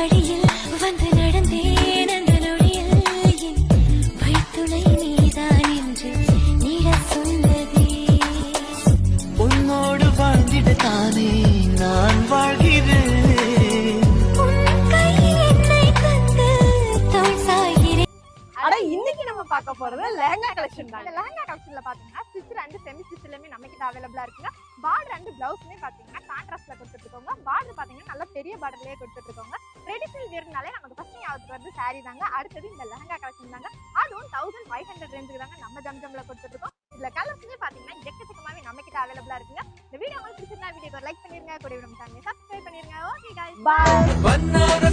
வழியில் வந்து நடந்தேன் அந்த நொடியில் என் வழித்துணை நீதான் என்று நீட சொன்னதே. உன்னோடு வாழ்ந்திடத்தானே நான் வாழ்கிறேன். உன் கையில் என்னை தந்து தோள் சாய்கிறேன். ஆனா இன்னைக்கு நம்ம பார்க்க போறது லெஹங்கா கலெக்ஷன் தான். இந்த லெஹங்கா கலெக்ஷன்ல பாத்தீங்கன்னா ஸ்டிச் அண்ட் செமி ஸ்டிச்லயுமே நம்ம கிட்ட அவைலபிளா இருக்குங்க. பார்டர் அண்ட் பிளவுஸ்மே பாத்தீங்கன்னா கான்ட்ராஸ்ட்ல கொடுத்துட்டு இருக்கோங்க. பார்டர் பாத்தீங்கன்னா நல்ல பெரிய பார்டர்லயே கொடுத்துட்டு இருக்கோங்க. ட்ரெடிஷனல் வேர்னாலே நமக்கு ஃபர்ஸ்ட் ஞாபகத்துக்கு வந்து சாரி தாங்க. அடுத்தது இந்த லெஹங்கா கலெக்ஷன் தாங்க. அதுவும் 1500 ரேஞ்சுக்கு தாங்க நம்ம ஜம்ஜம்ல கொடுத்துட்டு இருக்கோம். இதுல கலர்ஸ்மே பாத்தீங்கன்னா எக்கச்சக்கமாவே நம்ம கிட்ட அவைலபிளா இருக்குங்க. இந்த வீடியோ உங்களுக்கு பிடிச்சிருந்தா வீடியோக்கு லைக் பண்ணிருங்க, கூட நம்ம சேனலை சப்ஸ்கிரைப் பண்ணிருங்க. Okay guys, by.